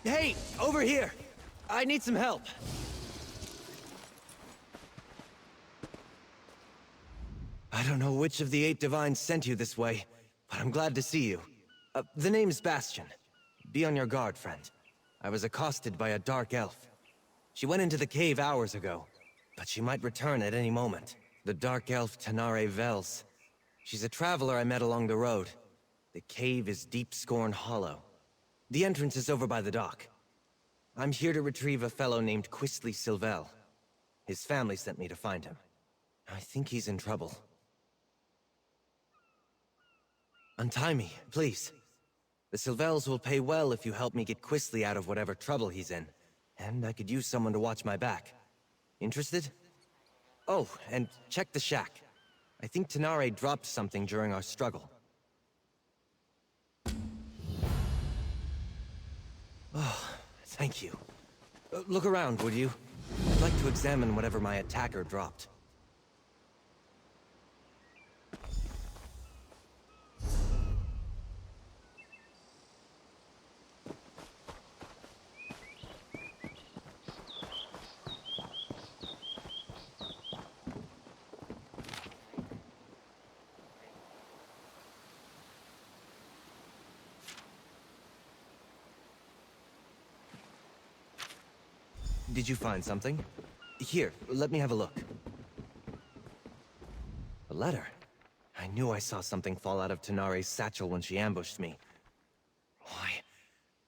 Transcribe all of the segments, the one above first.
Hey! Over here! I need some help. I don't know which of the 8 divines sent you this way, but I'm glad to see you. The name's Bastian. Be on your guard, friend. I was accosted by a dark elf. She went into the cave hours ago, but she might return at any moment. The dark elf Tanare Vels. She's a traveler I met along the road. The cave is Deep Scorn Hollow. The entrance is over by the dock. I'm here to retrieve a fellow named Quistley Silvel. His family sent me to find him. I think he's in trouble. Untie me, please. The Silvels will pay well if you help me get Quistley out of whatever trouble he's in. And I could use someone to watch my back. Interested? Oh, and check the shack. I think Tanare dropped something during our struggle. Oh, thank you. Look around, would you? I'd like to examine whatever my attacker dropped. Did you find something? Here, let me have a look. A letter. I knew I saw something fall out of Tanare's satchel when she ambushed me. Why,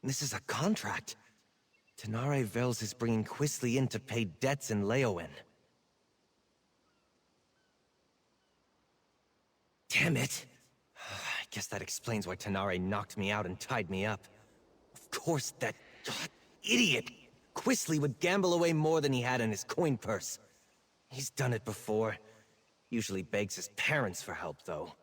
this is a contract. Tanare Vels is bringing Quistley in to pay debts in Leowen. Damn it! I guess that explains why Tanare knocked me out and tied me up. Of course, that idiot! Quistley would gamble away more than he had in his coin purse. He's done it before. Usually begs his parents for help, though.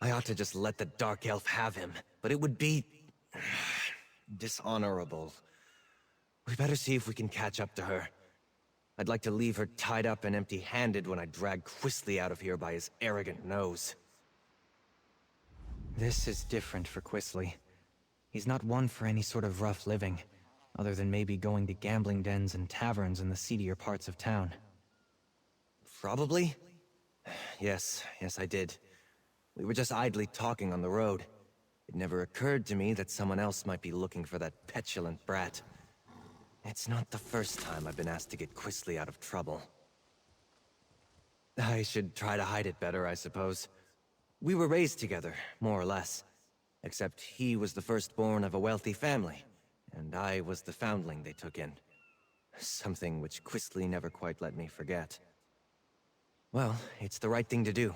I ought to just let the Dark Elf have him, but it would be... dishonorable. We better see if we can catch up to her. I'd like to leave her tied up and empty-handed when I drag Quistley out of here by his arrogant nose. This is different for Quistley. He's not one for any sort of rough living, other than maybe going to gambling dens and taverns in the seedier parts of town. Probably? Yes, I did. We were just idly talking on the road. It never occurred to me that someone else might be looking for that petulant brat. It's not the first time I've been asked to get Quistley out of trouble. I should try to hide it better, I suppose. We were raised together, more or less. Except he was the firstborn of a wealthy family, and I was the foundling they took in. Something which Quistley never quite let me forget. Well, it's the right thing to do.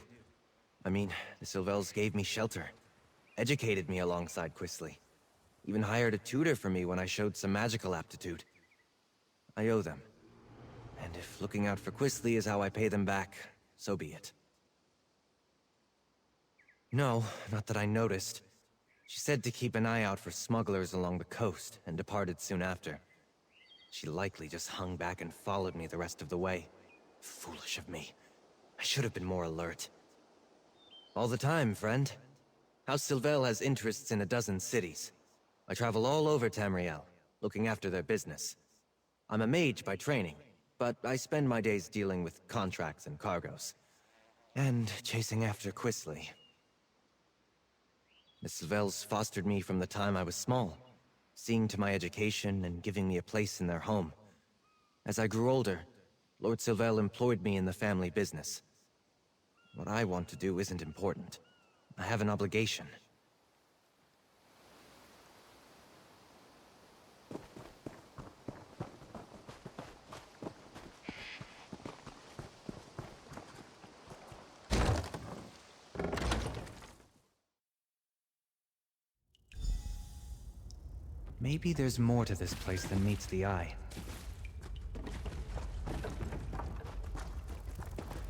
I mean, the Silvels gave me shelter, educated me alongside Quistley, even hired a tutor for me when I showed some magical aptitude. I owe them. And if looking out for Quistley is how I pay them back, so be it. No, not that I noticed. She said to keep an eye out for smugglers along the coast, and departed soon after. She likely just hung back and followed me the rest of the way. Foolish of me. I should have been more alert. All the time, friend. House Silvel has interests in a dozen cities. I travel all over Tamriel, looking after their business. I'm a mage by training, but I spend my days dealing with contracts and cargoes. And chasing after Quistley. The Silvels fostered me from the time I was small, seeing to my education and giving me a place in their home. As I grew older, Lord Silvel employed me in the family business. What I want to do isn't important. I have an obligation. Maybe there's more to this place than meets the eye.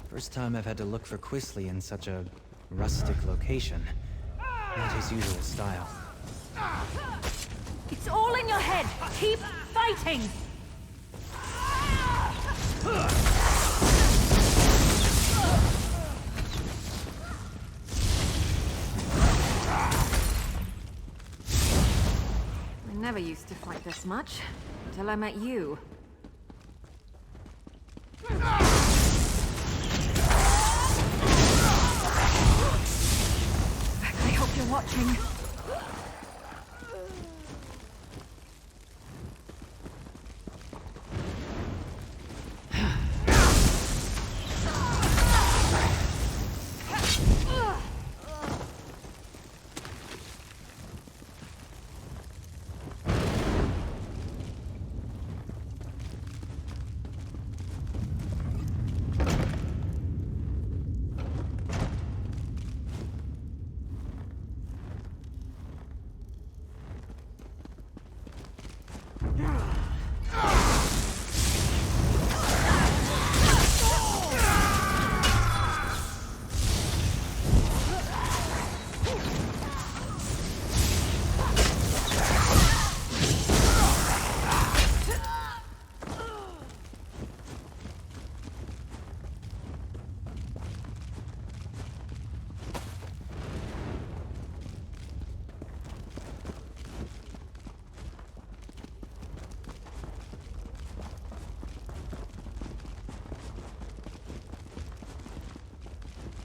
First time I've had to look for Quistley in such a rustic location. Not his usual style. It's all in your head! Keep fighting! never used to fight this much, until I met you. I hope you're watching.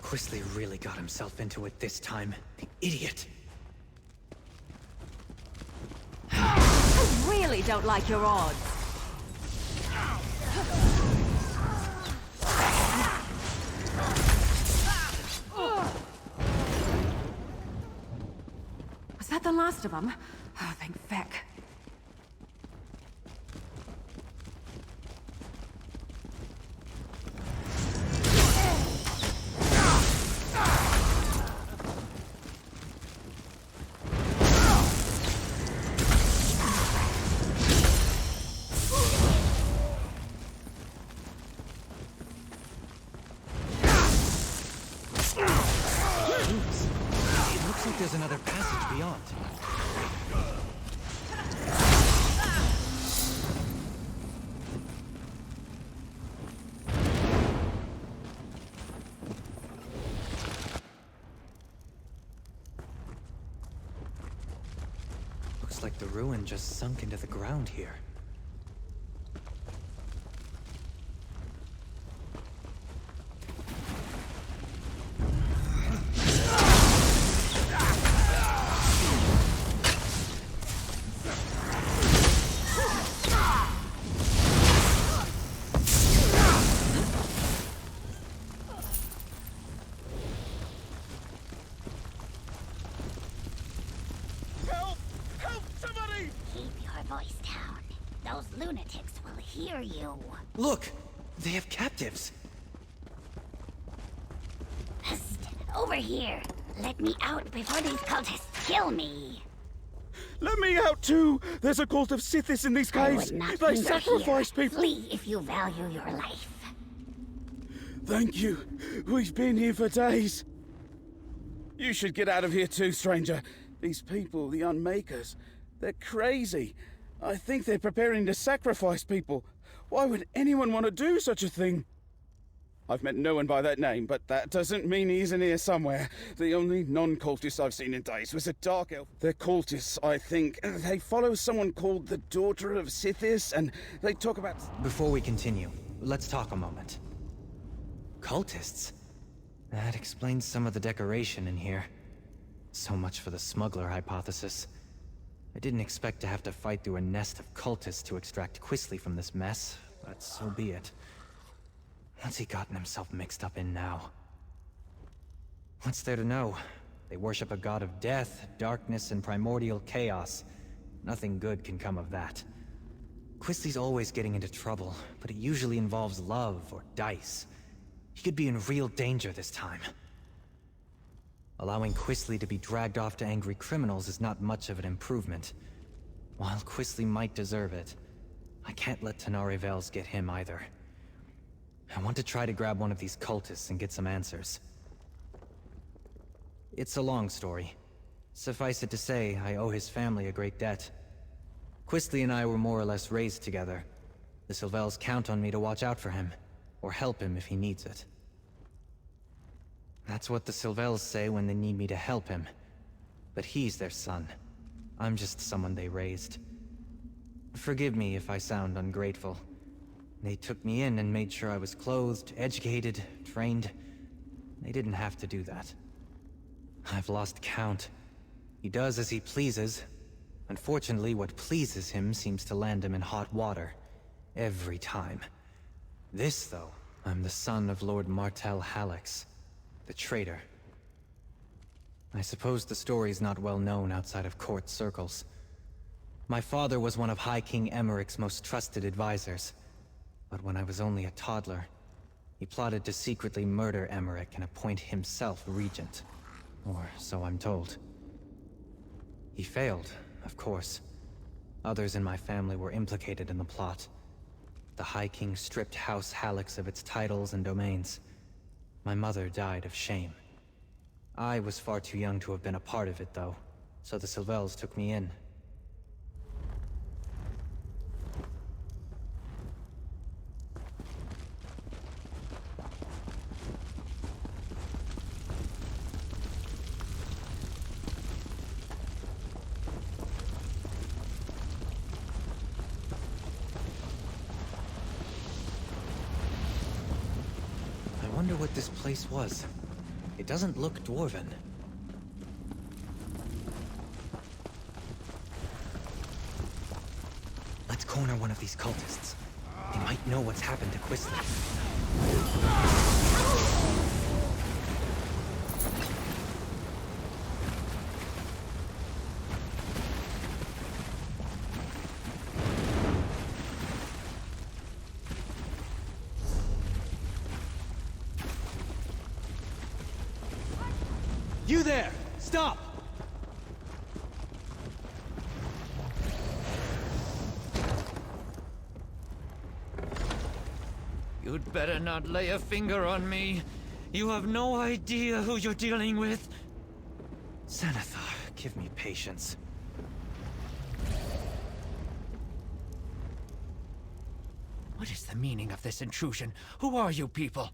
Quisly really got himself into it this time. The idiot! I really don't like your odds. Was that the last of them? Oh, thank feck. There's another passage beyond. Looks like the ruin just sunk into the ground here. Look! They have captives! Psst! Over here! Let me out before these cultists kill me! Let me out too! There's a cult of Sithis in these I caves! would not They linger sacrifice here. people! Flee if you value your life. Thank you. We've been here for days. You should get out of here too, stranger. These people, the Unmakers, they're crazy. I think they're preparing to sacrifice people. Why would anyone want to do such a thing? I've met no one by that name, but that doesn't mean he isn't here somewhere. The only non-cultist I've seen in days was a dark elf. They're cultists, I think. They follow someone called the Daughter of Sithis, and they talk about... Before we continue, let's talk a moment. Cultists? That explains some of the decoration in here. So much for the smuggler hypothesis. I didn't expect to have to fight through a nest of cultists to extract Quisly from this mess, but so be it. What's he gotten himself mixed up in now? What's there to know? They worship a god of death, darkness, and primordial chaos. Nothing good can come of that. Quisly's always getting into trouble, but it usually involves love or dice. He could be in real danger this time. Allowing Quisly to be dragged off to angry criminals is not much of an improvement. While Quisly might deserve it, I can't let Tenari Vales get him either. I want to try to grab one of these cultists and get some answers. It's a long story. Suffice it to say, I owe his family a great debt. Quisly and I were more or less raised together. The Sylvels count on me to watch out for him, or help him if he needs it. That's what the Sylvels say when they need me to help him. But he's their son. I'm just someone they raised. Forgive me if I sound ungrateful. They took me in and made sure I was clothed, educated, trained. They didn't have to do that. I've lost count. He does as he pleases. Unfortunately, what pleases him seems to land him in hot water. Every time. This, though, I'm the son of Lord Bastian Hallix, the traitor. I suppose the story's not well known outside of court circles. My father was one of High King Emmerich's most trusted advisors. But when I was only a toddler, he plotted to secretly murder Emmerich and appoint himself regent. Or so I'm told. He failed, of course. Others in my family were implicated in the plot. The High King stripped House Hallix of its titles and domains. My mother died of shame. I was far too young to have been a part of it, though, so the Sylvels took me in. I wonder what this place was. It doesn't look dwarven. Let's corner one of these cultists. They might know what's happened to Quisly. You there! Stop! You'd better not lay a finger on me. You have no idea who you're dealing with. Xanathar, give me patience. What is the meaning of this intrusion? Who are you people?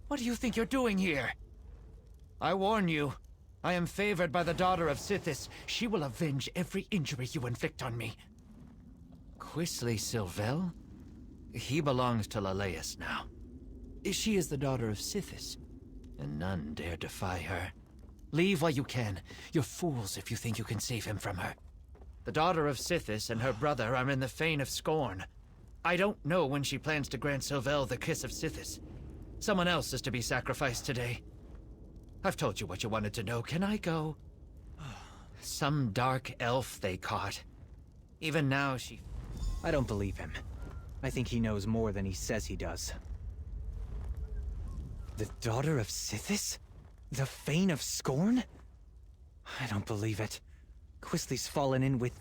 What do you think you're doing here? I warn you, I am favored by the daughter of Sithis. She will avenge every injury you inflict on me. Quisly Sylvel? He belongs to Leleus now. She is the daughter of Sithis, and none dare defy her. Leave while you can. You're fools if you think you can save him from her. The daughter of Sithis and her brother are in the Fane of Scorn. I don't know when she plans to grant Sylvel the kiss of Sithis. Someone else is to be sacrificed today. I've told you what you wanted to know. Can I go? Some dark elf they caught. Even now she... I don't believe him. I think he knows more than he says he does. The daughter of Sithis? The Fane of Scorn? I don't believe it. Quisly's fallen in with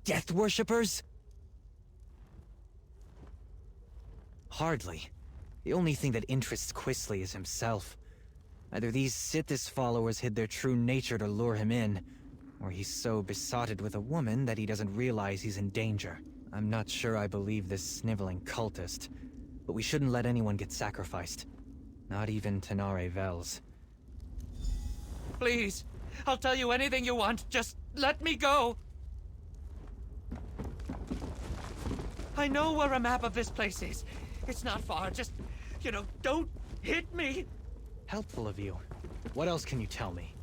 death worshippers? Hardly. The only thing that interests Quisly is himself. Either these Sithis followers hid their true nature to lure him in, or he's so besotted with a woman that he doesn't realize he's in danger. I'm not sure I believe this sniveling cultist, but we shouldn't let anyone get sacrificed. Not even Tenare Vels. Please, I'll tell you anything you want. Just let me go. I know where a map of this place is. It's not far. Just, don't hit me. Helpful of you. What else can you tell me?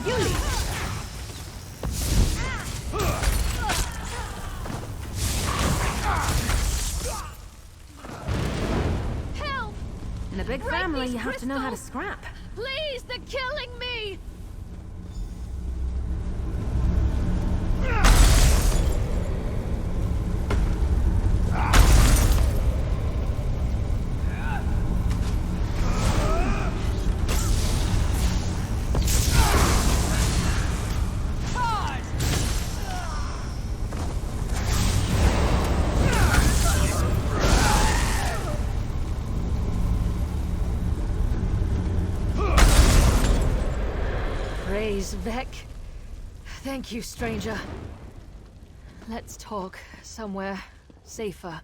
You leave. Help! In a big family, you have to know how to scrap. Please, they're killing me! Praise Vec. Thank you, stranger. Let's talk somewhere safer.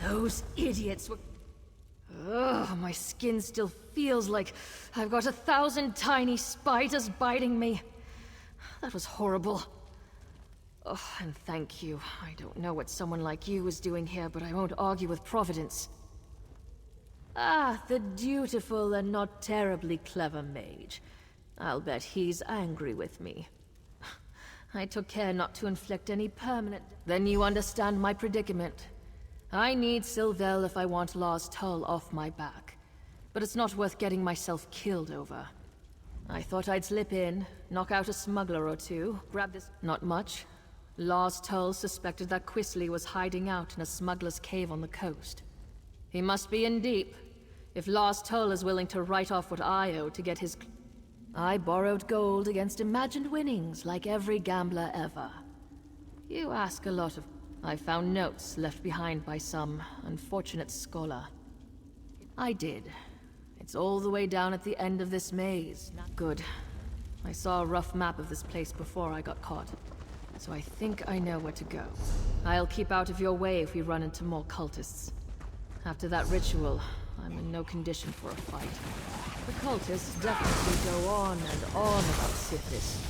Those idiots were... Ugh, my skin still feels like I've got 1,000 tiny spiders biting me. That was horrible. Oh, and thank you. I don't know what someone like you is doing here, but I won't argue with Providence. Ah, the dutiful and not terribly clever mage. I'll bet he's angry with me. I took care not to inflict any permanent... Then you understand my predicament. I need Sylvel if I want Larz-Tul off my back. But it's not worth getting myself killed over. I thought I'd slip in, knock out a smuggler or two, grab this... Not much. Larz-Tul suspected that Quisley was hiding out in a smuggler's cave on the coast. He must be in deep, if Larz-Tul is willing to write off what I owe to get his... I borrowed gold against imagined winnings, like every gambler ever. You ask a lot of... I found notes left behind by some unfortunate scholar. I did. It's all the way down at the end of this maze. Good. I saw a rough map of this place before I got caught, so I think I know where to go. I'll keep out of your way if we run into more cultists. After that ritual, I'm in no condition for a fight. The cultists definitely go on and on about Sithis.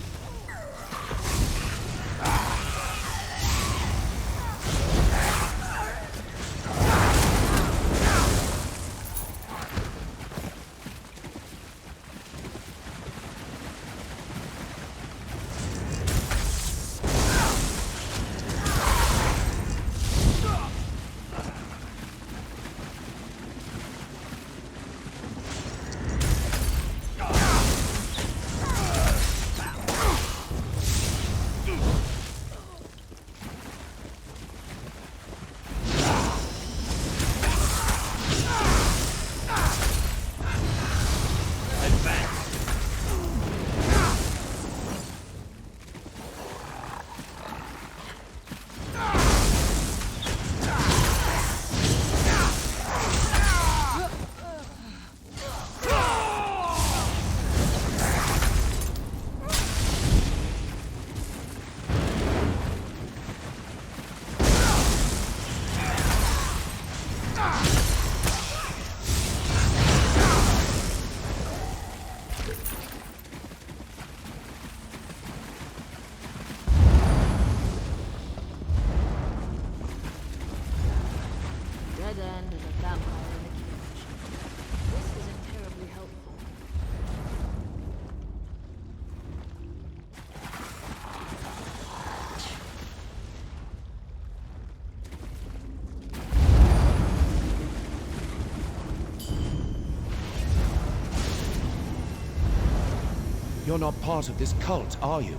You're not part of this cult, are you?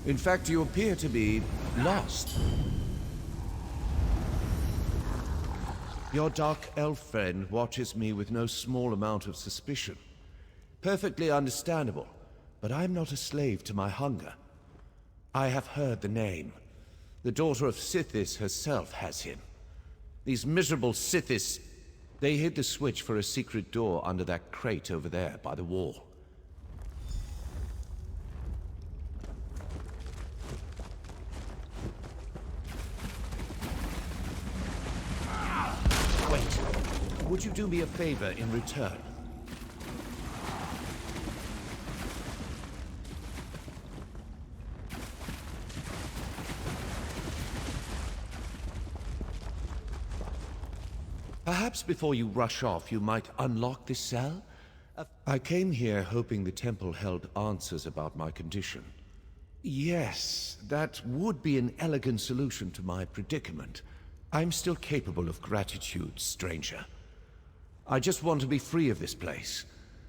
In fact, you appear to be lost. Your dark elf friend watches me with no small amount of suspicion. Perfectly understandable, but I'm not a slave to my hunger. I have heard the name. The daughter of Sithis herself has him. These miserable Sithis, they hid the switch for a secret door under that crate over there by the wall. Would you do me a favor in return? Perhaps before you rush off, you might unlock this cell? I came here hoping the temple held answers about my condition. Yes, that would be an elegant solution to my predicament. I'm still capable of gratitude, stranger. I just want to be free of this place.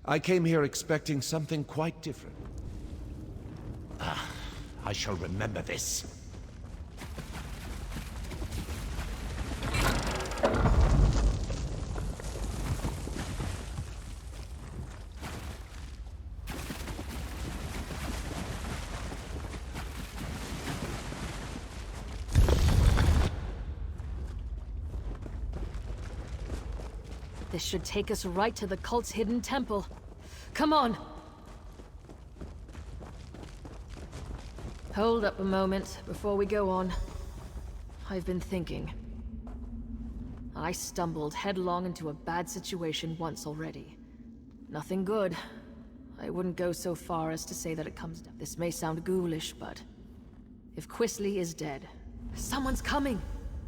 I came here expecting something quite different. I shall remember this. This should take us right to the cult's hidden temple. Come on! Hold up a moment before we go on. I've been thinking. I stumbled headlong into a bad situation once already. Nothing good. I wouldn't go so far as to say that it comes down. This may sound ghoulish, but if Quisley is dead, someone's coming!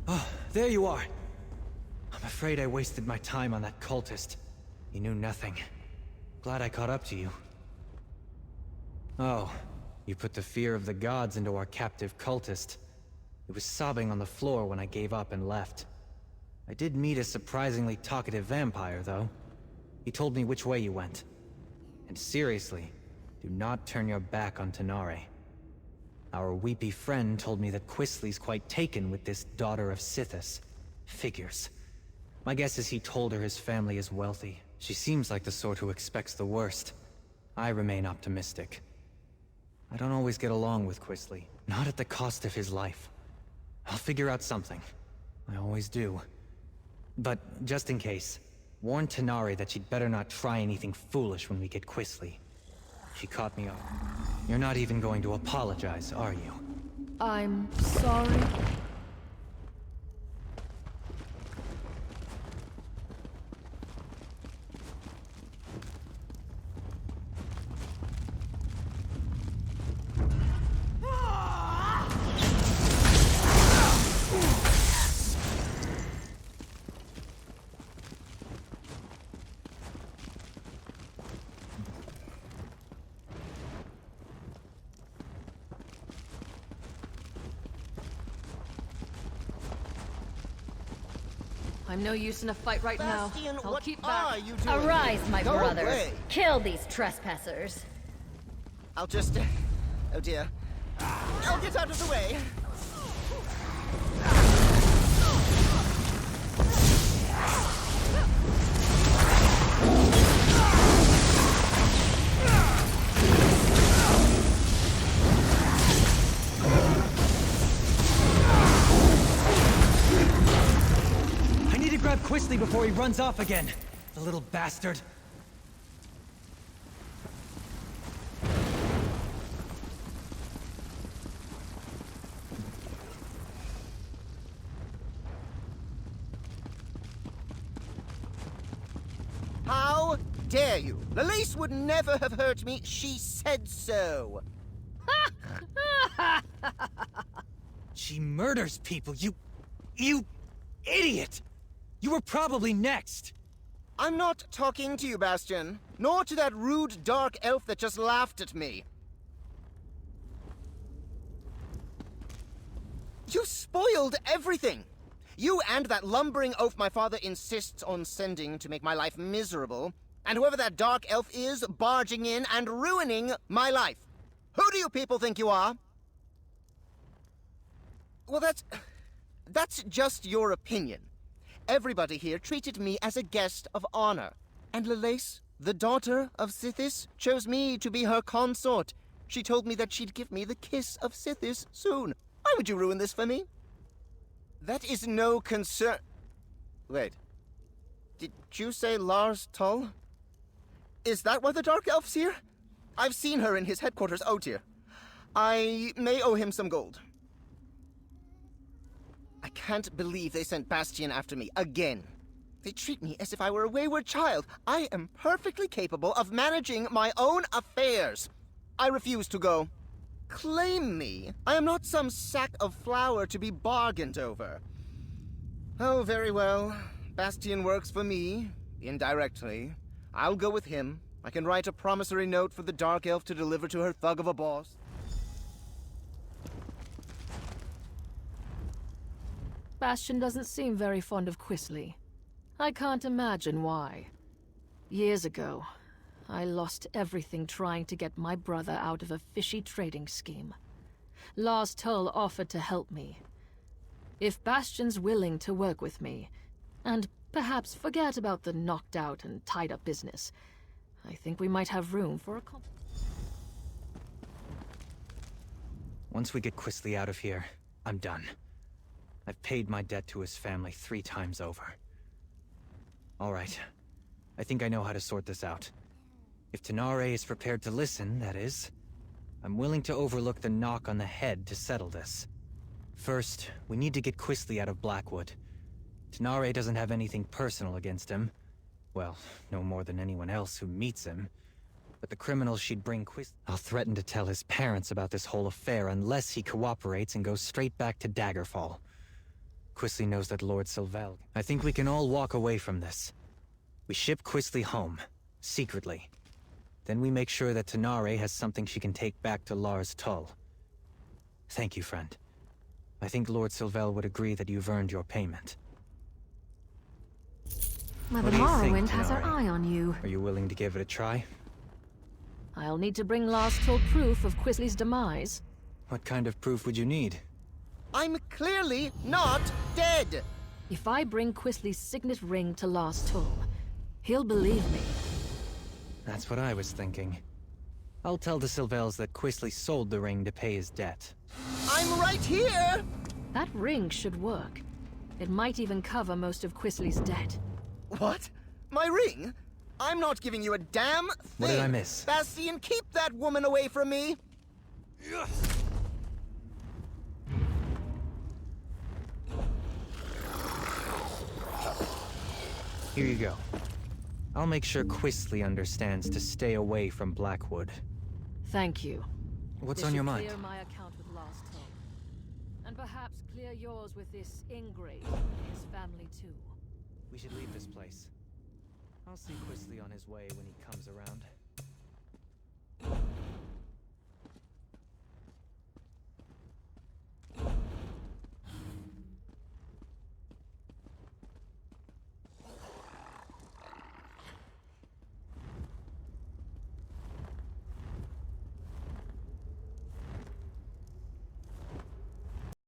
Oh, there you are! I'm afraid I wasted my time on that cultist. He knew nothing. Glad I caught up to you. Oh, you put the fear of the gods into our captive cultist. It was sobbing on the floor when I gave up and left. I did meet a surprisingly talkative vampire, though. He told me which way you went. And seriously, do not turn your back on Tanare. Our weepy friend told me that Quisley's quite taken with this daughter of Sithis. Figures. My guess is he told her his family is wealthy. She seems like the sort who expects the worst. I remain optimistic. I don't always get along with Quisley, not at the cost of his life. I'll figure out something. I always do. But just in case, warn Tanare that she'd better not try anything foolish when we get Quisley. She caught me off. You're not even going to apologize, are you? I'm sorry. I'm no use in a fight right Bastian, now. I'll what keep are back. you doing? Arise, my Go brothers. away. Kill these trespassers. I'll just... oh dear. I'll get out of the way. Grab Quisley before he runs off again. The little bastard. How dare you? Lalise would never have hurt me. She said so. She murders people, you idiot! You were probably next! I'm not talking to you, Bastian. Nor to that rude dark elf that just laughed at me. You spoiled everything! You and that lumbering oaf my father insists on sending to make my life miserable, and whoever that dark elf is, barging in and ruining my life. Who do you people think you are? Well, that's just your opinion. Everybody here treated me as a guest of honor. And Lalise, the daughter of Sithis, chose me to be her consort. She told me that she'd give me the kiss of Sithis soon. Why would you ruin this for me? That is no concern... Wait. Did you say Larz-Tul? Is that why the Dark Elf's here? I've seen her in his headquarters, oh dear. I may owe him some gold. I can't believe they sent Bastian after me again. They treat me as if I were a wayward child. I am perfectly capable of managing my own affairs. I refuse to go. Claim me. I am not some sack of flour to be bargained over. Oh, very well. Bastian works for me, indirectly. I'll go with him. I can write a promissory note for the Dark Elf to deliver to her thug of a boss. Bastian doesn't seem very fond of Quisley. I can't imagine why. Years ago, I lost everything trying to get my brother out of a fishy trading scheme. Larz-Tul offered to help me. If Bastian's willing to work with me, and perhaps forget about the knocked out and tied up business, I think we might have room for a Once we get Quisley out of here, I'm done. I've paid my debt to his family 3 times over. All right, I think I know how to sort this out. If Tenare is prepared to listen, that is. I'm willing to overlook the knock on the head to settle this. First, we need to get Quisly out of Blackwood. Tenare doesn't have anything personal against him. Well, no more than anyone else who meets him. But the criminal she'd bring Quisly... I'll threaten to tell his parents about this whole affair unless he cooperates and goes straight back to Daggerfall. Quisly knows that Lord Sylvel... I think we can all walk away from this. We ship Quisly home, secretly. Then we make sure that Tenare has something she can take back to Larz-Tul. Thank you, friend. I think Lord Sylvel would agree that you've earned your payment. Mother What do you think, Morrowind has her Tenare? eye on you. Are you willing to give it a try? I'll need to bring Larz-Tul proof of Quisly's demise. What kind of proof would you need? I'm clearly not dead! If I bring Quisly's signet ring to Larz-Tul, he'll believe me. That's what I was thinking. I'll tell the Sylvels that Quisly sold the ring to pay his debt. I'm right here! That ring should work. It might even cover most of Quisly's debt. What? My ring? I'm not giving you a damn thing! What did I miss? Bastian, keep that woman away from me! Here you go. I'll make sure Quisly understands to stay away from Blackwood. Thank you. What's This on your should mind? Clear my account with Larz-Tul. And perhaps clear yours with this ingrate and his family too. We should leave this place. I'll see Quisly on his way when he comes around.